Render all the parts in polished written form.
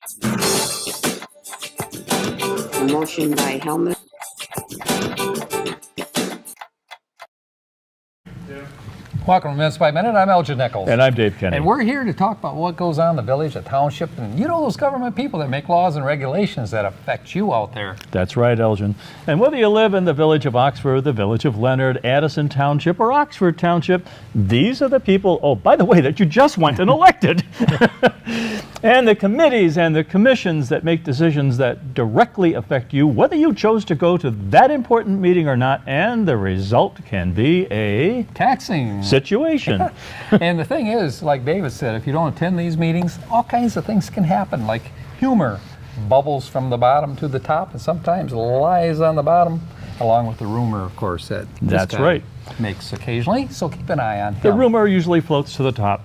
A motion by Helmut. Welcome to Minutes by Minute. I'm Elgin Nichols. And I'm Dave Kenny. And we're here to talk about what goes on in the village, the township, and you know those government people that make laws and regulations that affect you out there. That's right, Elgin. And whether you live in the village of Oxford, the village of Leonard, Addison Township, or Oxford Township, these are the people, oh, by the way, that you just went and elected. And the committees and the commissions that make decisions that directly affect you, whether you chose to go to that important meeting or not, and the result can be a Taxing. situation. And the thing is, like David said, if you don't attend these meetings, all kinds of things can happen, like humor bubbles from the bottom to the top and sometimes lies on the bottom, along with the rumor, of course, that this That's guy right. makes occasionally, so keep an eye on him. The rumor usually floats to the top.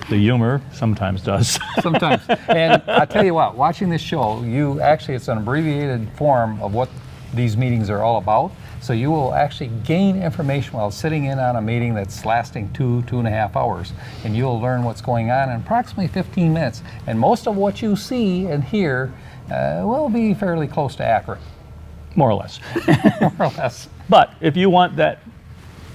The humor sometimes does. Sometimes. And I tell you what, watching this show, it's an abbreviated form of what these meetings are all about. So you will actually gain information while sitting in on a meeting that's lasting 2.5 hours. And you'll learn what's going on in approximately 15 minutes. And most of what you see and hear will be fairly close to accurate. More or less. More or less. But if you want that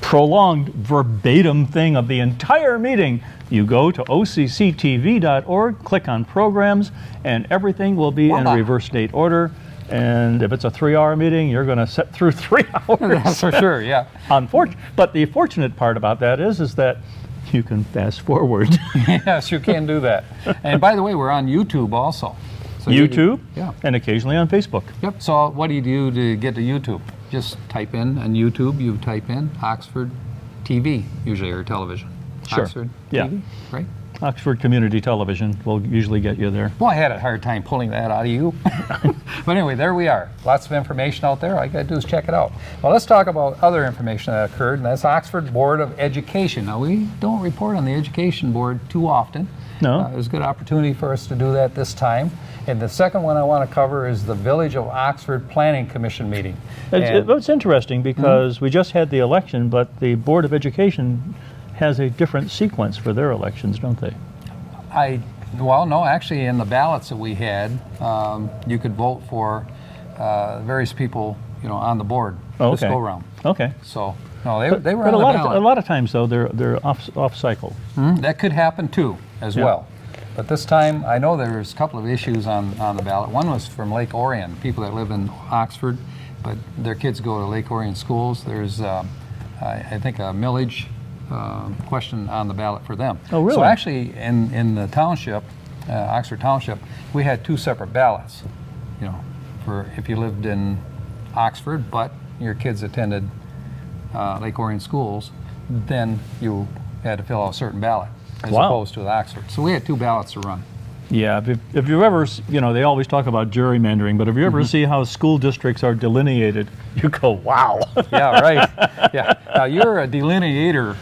prolonged verbatim thing of the entire meeting, you go to OCCTV.org, click on programs, and everything will be in reverse date order. And if it's a 3-hour meeting, you're going to sit through 3 hours. That's for sure, yeah. But the fortunate part about that is that you can fast forward. Yes, you can do that. And by the way, we're on YouTube also. So YouTube, yeah. and occasionally on Facebook. Yep. So what do you do to get to YouTube? Just type in on YouTube, you type in Oxford TV, usually, or television. Sure. Oxford Yeah. TV, right? Oxford Community Television will usually get you there. Well, I had a hard time pulling that out of you. But anyway, there we are. Lots of information out there. All you got to do is check it out. Well, let's talk about other information that occurred, and that's Oxford Board of Education. Now, we don't report on the Education Board too often. No. It was a good opportunity for us to do that this time. And the second one I want to cover is the Village of Oxford Planning Commission meeting. It's interesting because we just had the election, but the Board of Education has a different sequence for their elections, don't they? Well, no, actually, in the ballots that we had, you could vote for various people, on the board this go round. Okay. So, no, they were on But the ballot. a lot of times, though, they're off cycle. That could happen too, as Yeah. well. But this time, I know there was a couple of issues on the ballot. One was from Lake Orion, people that live in Oxford, but their kids go to Lake Orion schools. There's, I think, a millage question on the ballot for them. Oh, really? So actually, in the township, Oxford Township, we had 2 separate ballots, for if you lived in Oxford, but your kids attended Lake Orion schools, then you had to fill out a certain ballot as opposed to the Oxford. So we had 2 ballots to run. Yeah, if you ever, they always talk about gerrymandering, but if you ever see how school districts are delineated, you go, wow. Yeah, right. Yeah. Now you're a delineator,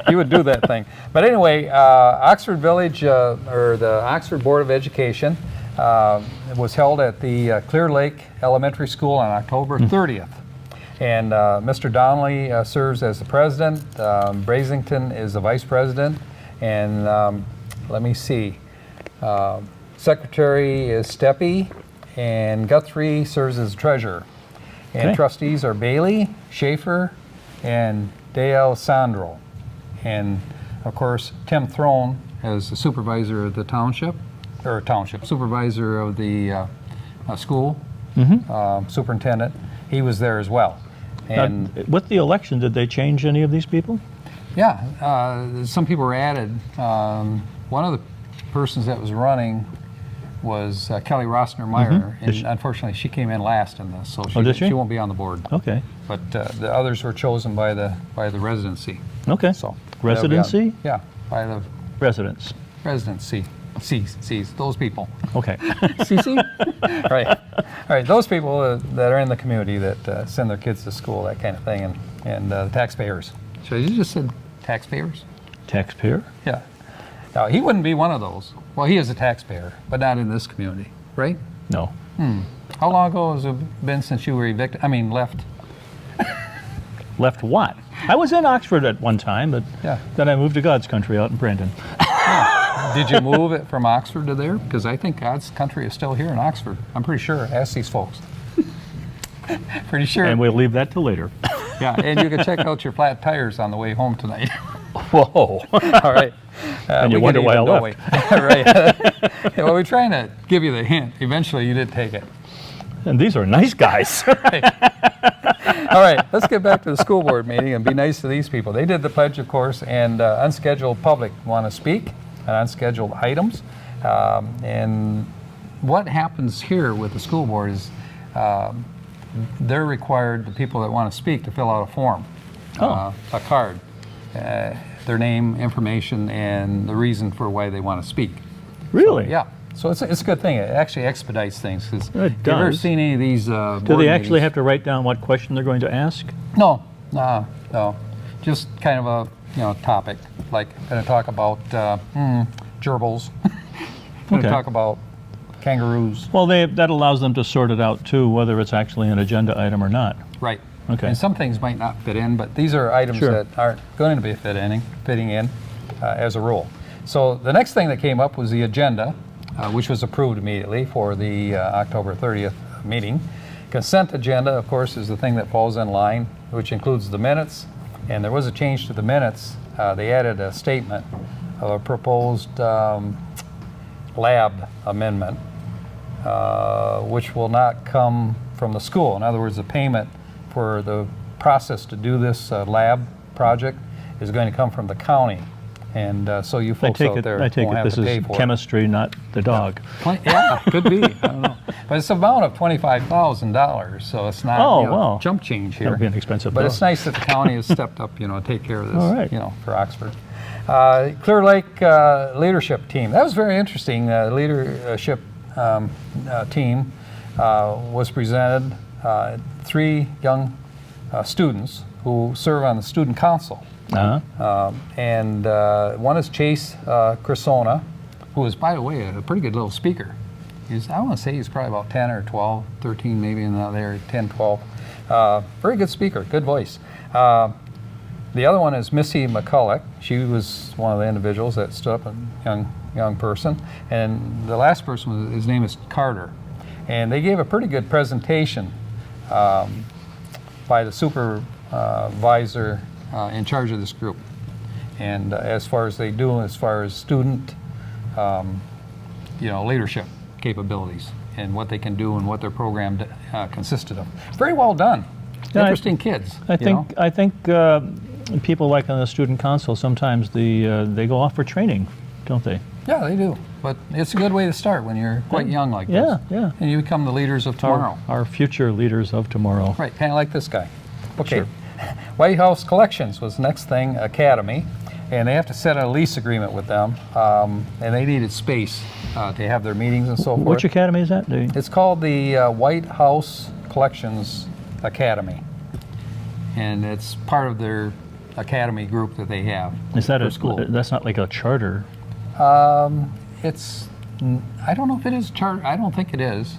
you would do that thing. But anyway, Oxford Village, or the Oxford Board of Education, was held at the Clear Lake Elementary School on October 30th. And Mr. Donnelly serves as the president. Brasington is the vice president. And let me see. Secretary is Steppe, and Guthrie serves as treasurer. And trustees are Bailey, Schaefer, and D'Alessandro. And of course, Tim Throne as the supervisor of the supervisor of the school, superintendent. He was there as well. And now, with the election, did they change any of these people? yeah, some people were added. One of the persons that was running was Kelly Rossner-Meyer, and unfortunately she came in last in this, so she won't be on the board. Okay. But the others were chosen by the residency. Okay. So Residency? Yeah, by the Residents. residency. C's, those people. Okay. CC? Right. All right, those people that are in the community that send their kids to school, that kind of thing, and taxpayers. So you just said taxpayers? Taxpayer? Yeah. Now, he wouldn't be one of those. Well, he is a taxpayer, but not in this community, right? No. How long ago has it been since you were left? Left what? I was in Oxford at one time, but Yeah. then I moved to God's country out in Brandon. Did you move it from Oxford to there? Because I think God's Country is still here in Oxford. I'm pretty sure. Ask these folks. Pretty sure. And we'll leave that till later. Yeah, and you can check out your flat tires on the way home tonight. Whoa. All right. And you we wonder could why I even go left. Right. Yeah, well, we're trying to give you the hint. Eventually, you did take it. And these are nice guys. All right, let's get back to the school board meeting and be nice to these people. They did the pledge, of course, and unscheduled public want to speak on unscheduled items. And what happens here with the school board is they're required, the people that want to speak, to fill out a form, a card, their name, information, and the reason for why they want to speak. Really? So, yeah. So it's a good thing. It actually expedites things. Because It have you ever does. seen any of these Do they actually have to write down what question they're going to ask? No. Just kind of a topic. Like, going to talk about gerbils. Going to Okay. talk about kangaroos. Well, that allows them to sort it out too, whether it's actually an agenda item or not. Right. Okay. And some things might not fit in, but these are items Sure. that aren't going to be fitting in as a rule. So the next thing that came up was the agenda, which was approved immediately for the October 30th meeting. Consent agenda, of course, is the thing that falls in line, which includes the minutes. And there was a change to the minutes. They added a statement of a proposed lab amendment, which will not come from the school. In other words, the payment for the process to do this lab project is going to come from the county. And so you folks out there I take won't it have this to pay is for chemistry, not the dog. it. Yeah, could be. I don't know. But it's about of $25,000, so it's not Oh, wow. chump change here. That would be an expensive But dog. it's nice that the county has stepped up, to take care of this, All right. for Oxford. Clear Lake leadership team. That was very interesting. The leadership team was presented. 3 young students who serve on the student council. Uh-huh. And one is Chase Crisona, who is, by the way, a pretty good little speaker. I want to say he's probably about 10 or 12, 13 maybe in that area, 10, 12. Very good speaker, good voice. The other one is Missy McCulloch. She was one of the individuals that stood up, a young person. And the last person, his name is Carter. And they gave a pretty good presentation by the supervisor in charge of this group. And as far as they do, as far as student, leadership capabilities and what they can do and what their program consisted of. Very well done. Yeah, Interesting kids. I think people like on the student council sometimes they go off for training, don't they? Yeah, they do. But it's a good way to start when you're quite young like this. Yeah. And you become the leaders of tomorrow. Our future leaders of tomorrow. Right, kind of like this guy. Okay. Sure. White House Collections was the next thing, Academy, and they have to set a lease agreement with them, and they needed space to have their meetings and so forth. Which academy is that? It's called the White House Collections Academy, and it's part of their academy group that they have. Is that for school? That's not like a charter. I don't know if it is charter. I don't think it is.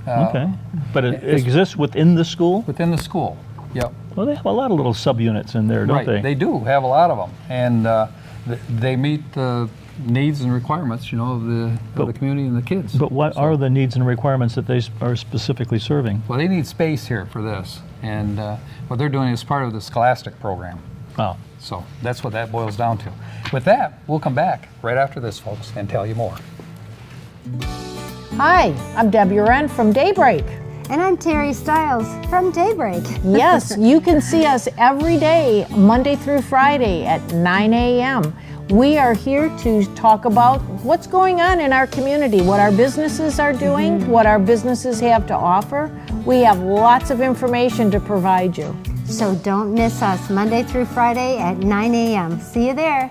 Okay. But it it's- exists within the school? Within the school. Yep. Well, they have a lot of little subunits in there, don't Right. they? They do have a lot of them, and they meet the needs and requirements, of the community and the kids. But what are the needs and requirements that they are specifically serving? Well, they need space here for this, and what they're doing is part of the Scholastic program. Oh. So that's what that boils down to. With that, we'll come back right after this, folks, and tell you more. Hi, I'm Debbie Wren from Daybreak. And I'm Terry Stiles from Daybreak. Yes, you can see us every day, Monday through Friday at 9 a.m. We are here to talk about what's going on in our community, what our businesses are doing, what our businesses have to offer. We have lots of information to provide you. So don't miss us Monday through Friday at 9 a.m. See you there.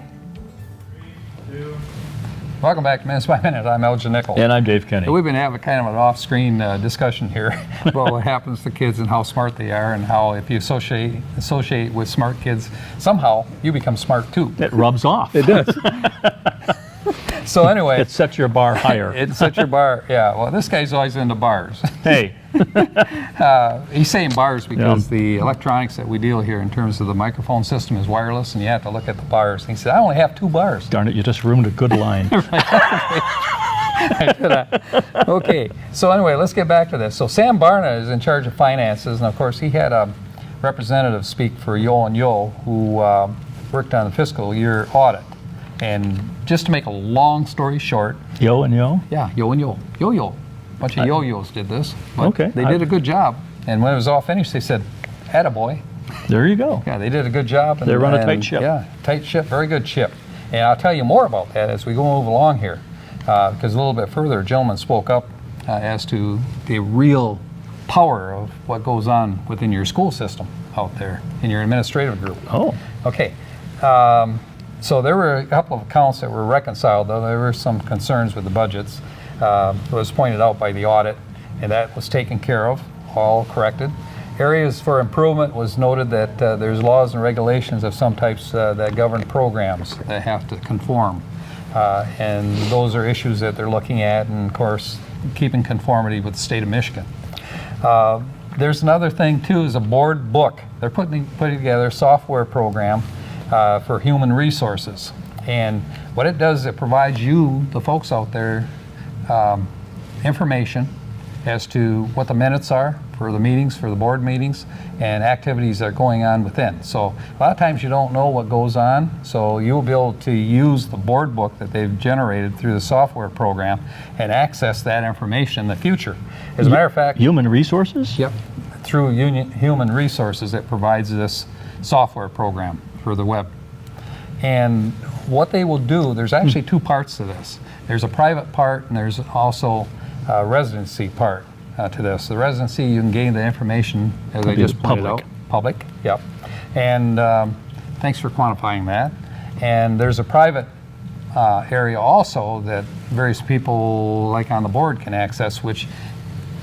Welcome back to Minutes by Minute. I'm Elgin Nichols. And I'm Dave Kenny. So we've been having kind of an off-screen discussion here about what happens to kids and how smart they are, and how if you associate with smart kids, somehow you become smart too. It rubs off. It does. So anyway, It sets your bar higher. it sets your bar. Yeah. Well, this guy's always into bars. Hey, He's saying bars because the electronics that we deal here in terms of the microphone system is wireless, and you have to look at the bars. And he said, I only have 2 bars. darn it, you just ruined a good line. Okay, so anyway, let's get back to this. So Sam Barna is in charge of finances, and of course he had a representative speak for Yo and Yo who worked on the fiscal year audit. And just to make a long story short, Yo and Yo? yeah, Yo and Yo, Yo-Yo, bunch of yo-yos did this, but Okay. they did a good job. And when it was all finished, they said, attaboy. There you go. Yeah, they did a good job. And, They run a tight and, ship. Yeah, tight ship, very good ship. And I'll tell you more about that as we go move along here. Because a little bit further, a gentleman spoke up as to the real power of what goes on within your school system out there in your administrative group. Oh, Okay. So there were a couple of accounts that were reconciled, though there were some concerns with the budgets. It was pointed out by the audit, and that was taken care of, all corrected. Areas for improvement was noted that there's laws and regulations of some types that govern programs that have to conform. And those are issues that they're looking at, and of course, keeping conformity with the state of Michigan. There's another thing too, is a board book. They're putting together a software program for human resources. And what it does is it provides you, the folks out there, information as to what the minutes are for the meetings, for the board meetings, and activities that are going on within. So a lot of times you don't know what goes on, so you'll be able to use the board book that they've generated through the software program and access that information in the future. As a matter of fact, human resources? yep, through Human Resources, it provides this software program for the web. And what they will do, there's actually 2 parts to this. There's a private part, and there's also a residency part to this. The residency, you can gain the information, as I Be just pointed public. out. Public, yep. And thanks for quantifying that. And there's a private area also that various people, like on the board, can access, which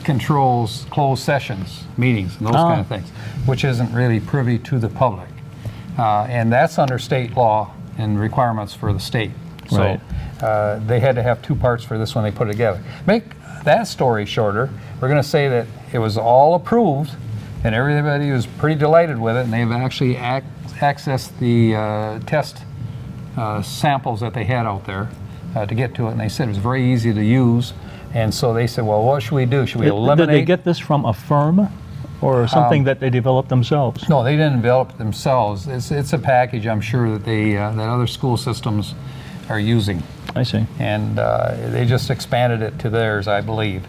controls closed sessions, meetings, and those kind of things, which isn't really privy to the public. And that's under state law and requirements for the state. So Right. they had to have 2 parts for this when they put it together. Make that story shorter, we're going to say that it was all approved and everybody was pretty delighted with it, and they've actually accessed the test samples that they had out there to get to it, and they said it was very easy to use. And so they said, well, what should we do? Should we eliminate? Did they get this from a firm or something that they developed themselves? No, they didn't develop it themselves. It's a package, I'm sure, that they that other school systems are using, I see. and they just expanded it to theirs, I believe.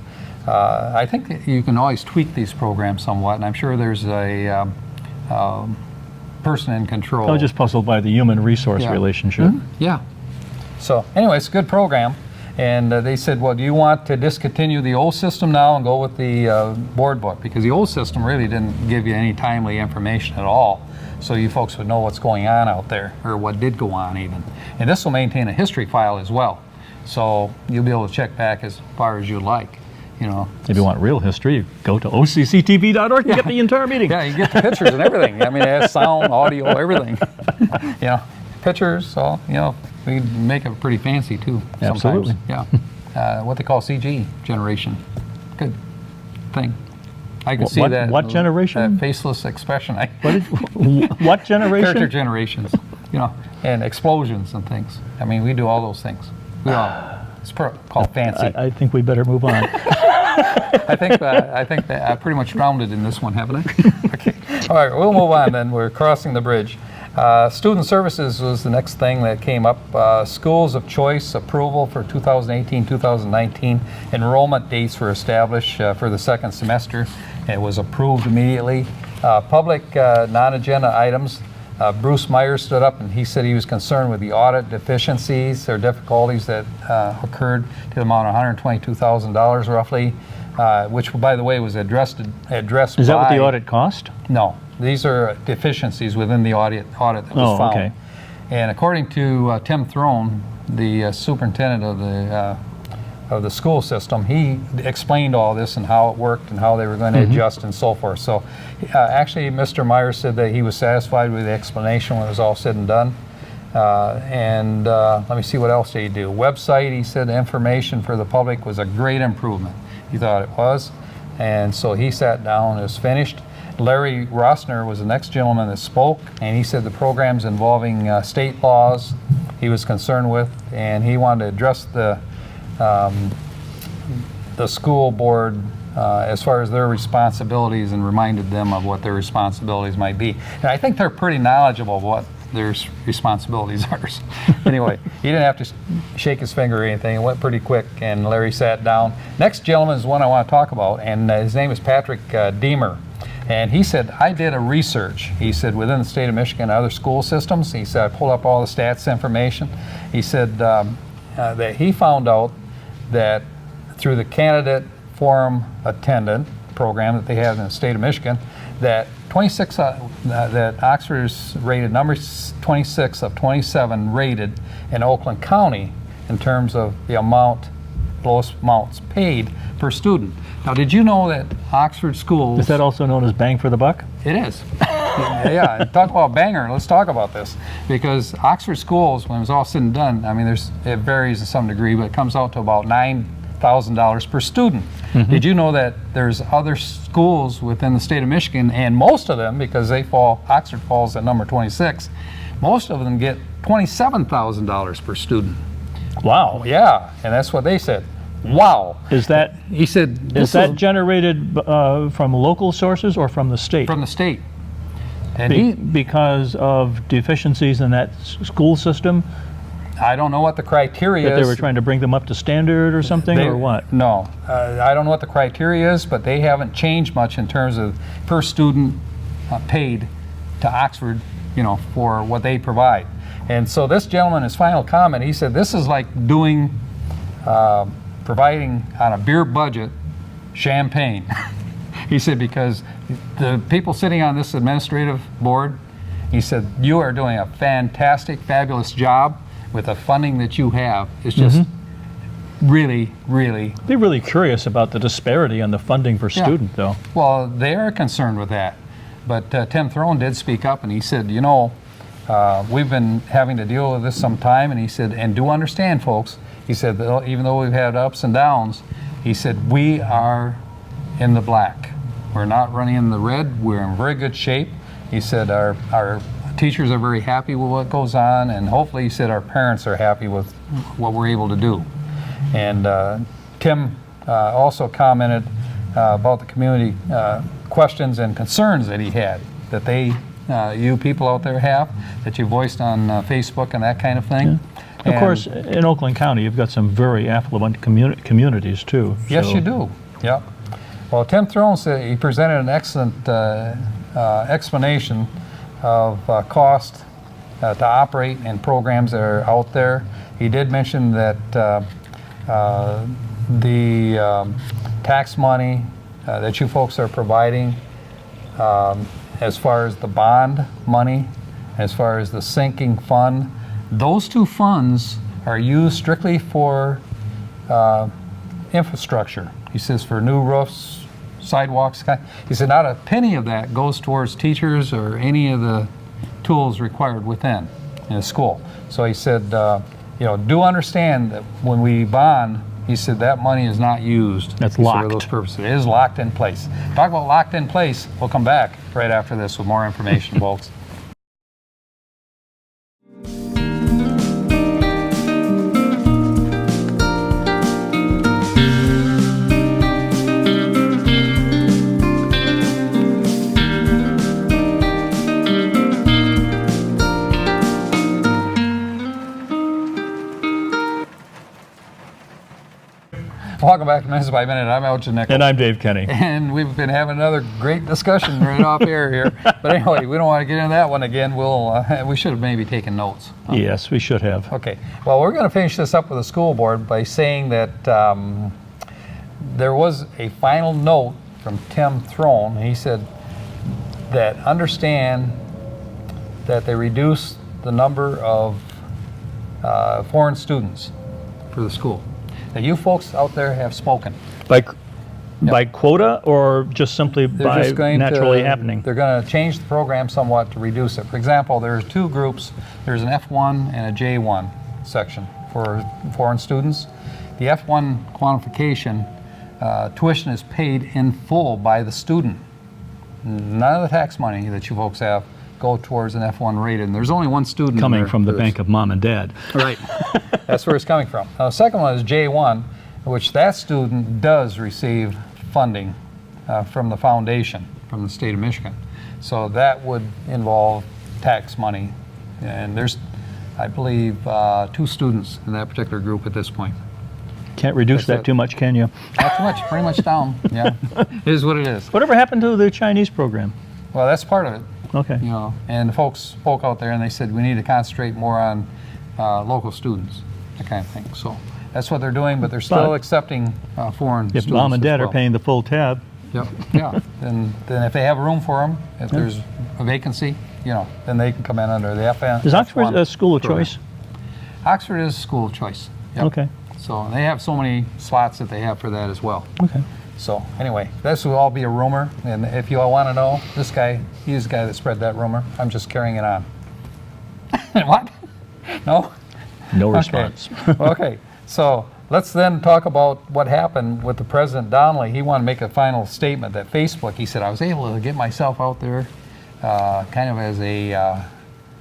I think that you can always tweak these programs somewhat, and I'm sure there's a person in control. I was just puzzled by the human resource Yeah. relationship. Yeah. So anyway, it's a good program. And they said, well, do you want to discontinue the old system now and go with the board book? Because the old system really didn't give you any timely information at all. So you folks would know what's going on out there, or what did go on even. And this will maintain a history file as well. So you'll be able to check back as far as you like, you know. If you want real history, you go to OCCTV.org and get the entire meeting. Yeah, you get the pictures and everything. I mean, it has sound, audio, everything. You know, pictures, all, you know, we make it pretty fancy too sometimes. Absolutely. Yeah. What they call CG generation. Good thing. I can see What- that. what generation? That faceless expression. What generation? Character generations, you know, and explosions and things. I mean, we do all those things. We all, it's called fancy. I think we better move on. I think that I pretty much drowned it in this one, haven't I? Okay. All right, we'll move on then. We're crossing the bridge. Student services was the next thing that came up. Schools of choice approval for 2018-2019. Enrollment dates were established for the second semester. It was approved immediately. Public non-agenda items. Bruce Myers stood up and he said he was concerned with the audit deficiencies or difficulties that occurred to the amount of $122,000 roughly, which, by the way, was addressed Is that what the audit cost? No, these are deficiencies within the audit that was Oh, found. okay. And according to Tim Throne, the superintendent of the school system, he explained all this and how it worked and how they were going to adjust and so forth. So actually, Mr. Myers said that he was satisfied with the explanation when it was all said and done. And let me see what else they do. Website, he said information for the public was a great improvement. He thought it was. And so he sat down, it was finished. Larry Rossner was the next gentleman that spoke, and he said the programs involving state laws he was concerned with, and he wanted to address the school board as far as their responsibilities and reminded them of what their responsibilities might be. And I think they're pretty knowledgeable of what their responsibilities are. Anyway, he didn't have to shake his finger or anything. It went pretty quick, and Larry sat down. Next gentleman is one I want to talk about, and his name is Patrick Deemer. And he said, I did a research. He said, within the state of Michigan and other school systems, he said, I pulled up all the stats information. He said that he found out that through the candidate forum attendant program that they have in the state of Michigan, that that Oxford's rated number 26 of 27 rated in Oakland County in terms of the lowest amounts paid per student. Now, did you know that Oxford schools... Is that also known as bang for the buck? It is. Yeah, talk about banger. Let's talk about this. Because Oxford schools, when it was all said and done, I mean, it varies to some degree, but it comes out to about $9,000 per student. Mm-hmm. Did you know that there's other schools within the state of Michigan, and most of them, because Oxford falls at number 26, most of them get $27,000 per student. Wow. Yeah, and that's what they said. Wow. Is that, he said, is that generated from local sources or from the state? From the state. And because of deficiencies in that school system? I don't know what the criteria is. That they were trying to bring them up to standard or something, or what? No. I don't know what the criteria is, but they haven't changed much in terms of per student paid to Oxford, for what they provide. And so this gentleman, his final comment, he said, this is like doing, providing on a beer budget champagne. He said, because the people sitting on this administrative board, he said, you are doing a fantastic, fabulous job with the funding that you have. It's just really, really... They're really curious about the disparity on the funding per student, though. Well, they are concerned with that. But Tim Throne did speak up, and he said, we've been having to deal with this some time, and he said, and do understand, folks, he said, that even though we've had ups and downs, he said, we are in the black. We're not running in the red. We're in very good shape. He said, our teachers are very happy with what goes on, and hopefully, he said, our parents are happy with what we're able to do. And Tim also commented about the community questions and concerns that he had, that you people out there have, that you voiced on Facebook and that kind of thing. Yeah. Of course, in Oakland County, you've got some very affluent communities, too. Yes, you do. Yeah. Well, Tim Throne said he presented an excellent explanation of cost to operate and programs that are out there. He did mention that the tax money that you folks are providing, as far as the bond money, as far as the sinking fund, those two funds are used strictly for infrastructure. He says for new roofs, sidewalks. He said not a penny of that goes towards teachers or any of the tools required within in a school. So he said, do understand that when we bond, he said that money is not used for those purposes. It is locked in place. Talk about locked in place. We'll come back right after this with more information, folks. Welcome back to Minutes by Minute. I'm Elgin Nichols. And I'm Dave Kenny. And we've been having another great discussion right off air here. But anyway, we don't want to get into that one again. We should have maybe taken notes. Yes, we should have. Okay. Well, we're going to finish this up with the school board by saying that there was a final note from Tim Throne. He said that understand that they reduced the number of foreign students for the school. That you folks out there have spoken. By quota or just simply They're by just going naturally to, happening? They're going to change the program somewhat to reduce it. For example, there's two groups. There's an F1 and a J1 section for foreign students. The F1 qualification, tuition is paid in full by the student. None of the tax money that you folks have go towards an F1 rate, and there's only one student Coming there from the for this. bank of mom and dad. Right. That's where it's coming from. Now, the second one is J1, which that student does receive funding from the foundation, from the state of Michigan. So that would involve tax money. And there's, I believe, 2 students in that particular group at this point. Can't reduce That's that it. too much, can you? Not too much, pretty much down. Yeah, it is what it is. Whatever happened to the Chinese program? Well, that's part of it. Okay. You know, and the folks spoke out there and they said we need to concentrate more on local students, that kind of thing. So that's what they're doing, but they're still But accepting foreign If students. mom and as dad are well. paying the full tab, Yep, yeah. Then if they have room for them, if there's a vacancy, you know, then they can come in under the FN. is Oxford F1 a school of program. choice? Oxford is school of choice. Yep. Okay. So they have so many slots that they have for that as well. Okay. So anyway, this will all be a rumor, and if you all want to know, this guy, he's the guy that spread that rumor. I'm just carrying it on. What? No? No Okay. response. Okay, so let's then talk about what happened with the President Donnelly. He wanted to make a final statement that Facebook, he said, I was able to get myself out there kind of as a,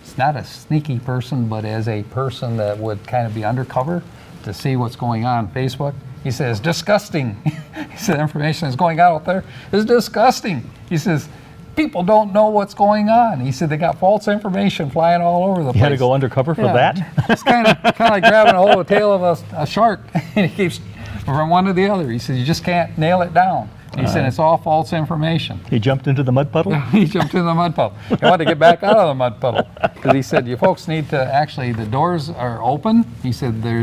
it's not a sneaky person, but as a person that would kind of be undercover to see what's going on Facebook. He says, disgusting. He said, information that's going out there is disgusting. He says, people don't know what's going on. He said, they got false information flying all over the place. You had to go undercover for that? It's kind of like grabbing a hold of the tail of a shark, and he keeps from one to the other. He said, you just can't nail it down. And he said, it's all false information. He jumped into the mud puddle? He jumped in the mud puddle. He wanted to get back out of the mud puddle because he said, you folks need to actually, the doors are open. He said, there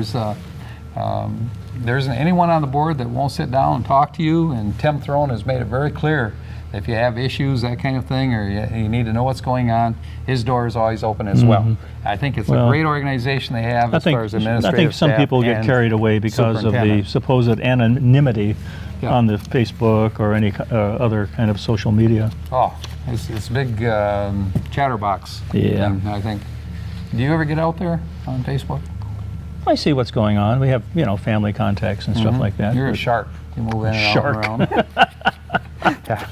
isn't anyone on the board that won't sit down and talk to you, and Tim Throne has made it very clear that if you have issues, that kind of thing, or you need to know what's going on, his door is always open as well. I think it's a Well, great organization they have as far as administrative I think some staff people get and carried away because of the superintendent. supposed anonymity Yeah. on the Facebook or any other kind of social media. Oh, it's a big chatterbox. Yeah. thing, I think. Do you ever get out there on Facebook? I see what's going on. We have, family contacts and stuff like that. You're a but- shark. You move in and Shark. out and around.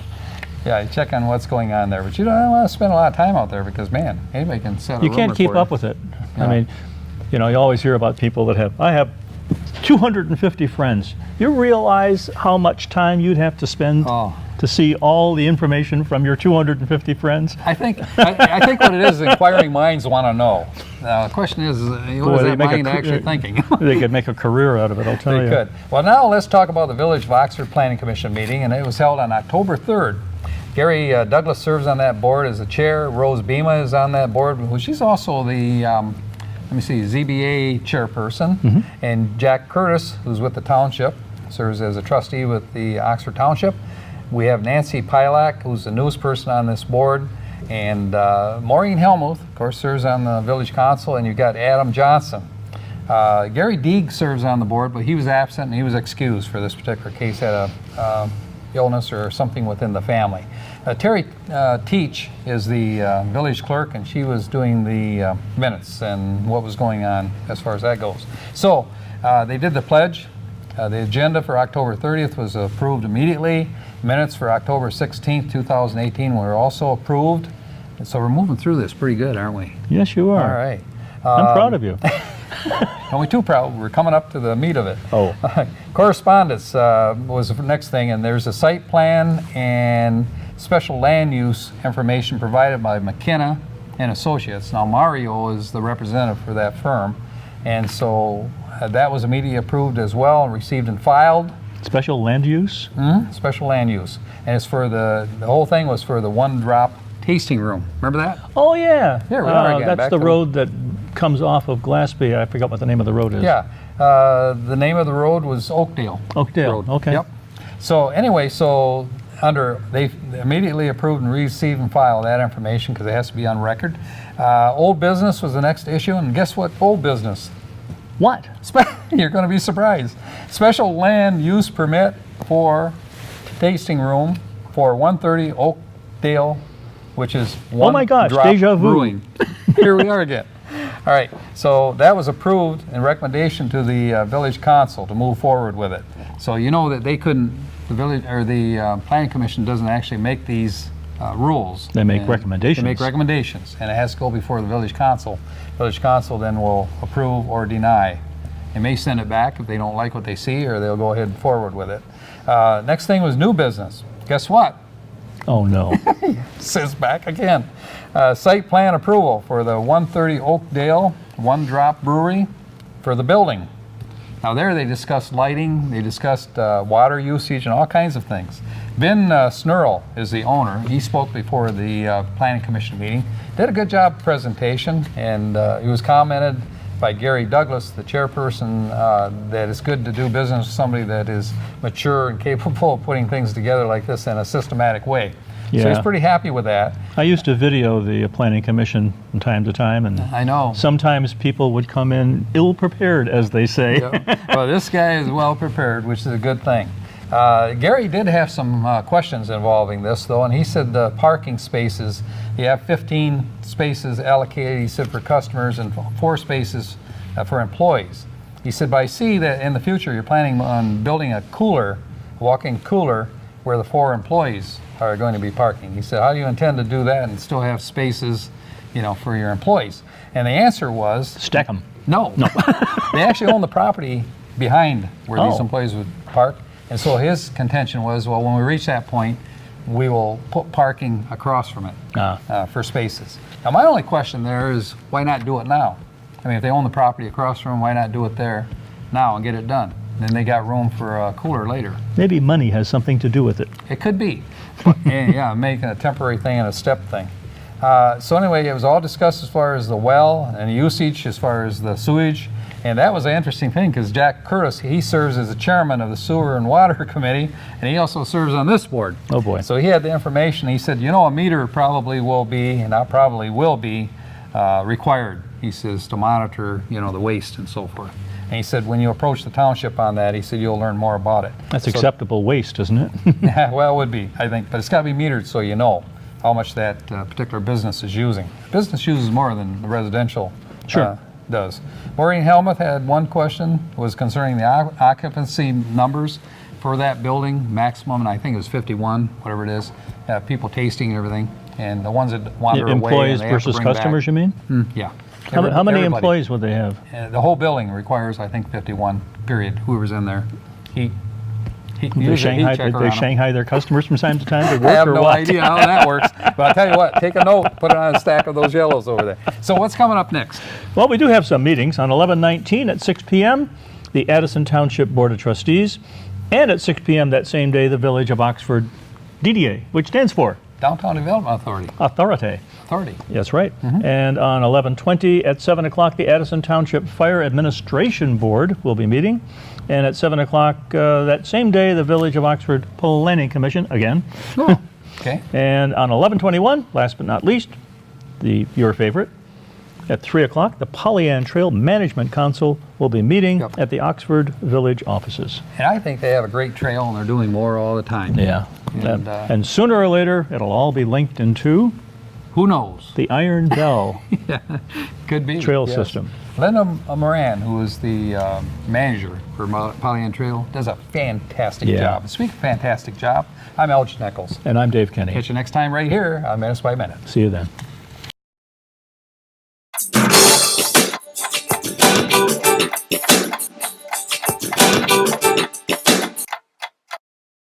Yeah, you check on what's going on there, but you don't want to spend a lot of time out there because, man, anybody can set a You can't rumor keep for up with it. Yeah. I mean, you always hear about people that I have 250 friends. You realize how much time you'd have to spend Oh. to see all the information from your 250 friends? I think what it is inquiring minds want to know. The question is, what is they that make a mind actually thinking? They could make a career out of it, I'll tell They you. could. Well, now let's talk about the Village of Oxford Planning Commission meeting, and it was held on October 3rd. Gary Douglas serves on that board as the chair. Rose Bema is on that board. Well, she's also the, ZBA chairperson. And Jack Curtis, who's with the township, serves as a trustee with the Oxford Township. We have Nancy Pilak, who's the newest person on this board. And Maureen Helmuth, of course, serves on the village council. And you've got Adam Johnson. Gary Deeg serves on the board, but he was absent and he was excused for this particular case. Had a illness or something within the family. Terry Teach is the village clerk, and she was doing the minutes and what was going on as far as that goes. So they did the pledge. The agenda for October 30th was approved immediately. Minutes for October 16th, 2018 were also approved. And so we're moving through this pretty good, aren't we? Yes, you are. All right. I'm proud of you. Only too proud. We're coming up to the meat of it. Oh. Correspondence was the next thing, and there's a site plan and special land use information provided by McKenna and Associates. Now, Mario is the representative for that firm, and so that was immediately approved as well and received and filed. Special land use? Special land use, and it's for the whole thing was for the One Drop tasting room. Remember that? Oh, yeah. Here we are again, That's back the to- road that comes off of Glassby. I forgot what the name of the road is. Yeah. The name of the road was Oakdale. Oakdale, Road. okay. Yep. So anyway, they immediately approved and received and filed that information because it has to be on record. Old business was the next issue, and guess what? Old business. What? You're going to be surprised. Special land use permit for tasting room for 130 Oakdale, which is One Oh my gosh, Drop deja vu. Brewing. Here we are again. All right, so that was approved in recommendation to the village council to move forward with it. So you know that they couldn't, the village or the planning commission doesn't actually make these rules. They make And recommendations. They make recommendations, and it has to go before the village council. Village council then will approve or deny. They may send it back if they don't like what they see, or they'll go ahead and forward with it. Next thing was new business. Guess what? Oh, no. Says back again. Site plan approval for the 130 Oakdale One Drop Brewery for the building. Now there they discussed lighting, they discussed water usage and all kinds of things. Ben Snurl is the owner. He spoke before the Planning Commission meeting. Did a good job presentation, and he was commented by Gary Douglas, the chairperson, that it's good to do business with somebody that is mature and capable of putting things together like this in a systematic way. So Yeah. he's pretty happy with that. I used to video the planning commission from time to time, and I know. sometimes people would come in ill-prepared, as they say. Well, this guy is well prepared, which is a good thing. Gary did have some questions involving this, though, and he said the parking spaces, you have 15 spaces allocated, he said, for customers and 4 spaces for employees. He said, but I see that in the future you're planning on building a cooler, walk-in cooler, where the 4 employees are going to be parking. He said, how do you intend to do that and still have spaces, you know, for your employees? And the answer was, Stack them. no. They actually own the property behind where these Oh. employees would park. And so his contention was, well, when we reach that point, we will put parking across from it for spaces. Now, my only question there is, why not do it now? I mean, if they own the property across from them, why not do it there now and get it done? Then they got room for a cooler later. Maybe money has something to do with it. It could be. And, yeah, making a temporary thing and a step thing. So anyway, it was all discussed as far as the well and usage, as far as the sewage. And that was an interesting thing because Jack Curtis, he serves as the chairman of the Sewer and Water Committee, and he also serves on this board. Oh, boy. So he had the information. He said, you know, a meter probably will be, and not probably will be, required, he says, to monitor, you know, the waste and so forth. And he said, when you approach the township on that, he said, you'll learn more about it. That's So- acceptable waste, isn't it? Yeah, well, it would be, I think, but it's got to be metered so you know how much that particular business is using. Business uses more than the residential Sure. does. Maureen Helmuth had one question, was concerning the occupancy numbers for that building, maximum, and I think it was 51, whatever it is, people tasting and everything, and the ones that wander away. and Employees they have to versus bring back- customers, you mean? Yeah. How many Everybody. employees would they have? The whole building requires, I think, 51, period, whoever's in there. He They usually Shanghai, he'd check they around 'em. Shanghai their customers from time to time to I work have or no what? idea how that works, but I'll tell you what, take a note, put it on a stack of those yellows over there. So what's coming up next? Well, we do have some meetings on 11/19 at 6 p.m., the Addison Township Board of Trustees, and at 6 p.m. that same day, the Village of Oxford DDA, which stands for Downtown Development Authority. Authority. That's right. And on 11/20 at 7 o'clock, the Addison Township Fire Administration Board will be meeting. And at 7 o'clock that same day, the Village of Oxford Planning Commission again. Okay. And on 11/21, last but not least, your favorite, at 3 o'clock, the Pollyant Trail Management Council will be meeting Yep. at the Oxford Village offices. And I think they have a great trail and they're doing more all the time. Yeah. And, And sooner or later, it'll all be linked into who knows? the Iron Bell Could be. trail yes. system. Linda Moran, who is the manager for Pollyant Trail, does a fantastic Yeah. job. Speaking of fantastic job, I'm Elgin Nichols. And I'm Dave Kenny. Catch you next time right here on Minutes by Minute. See you then.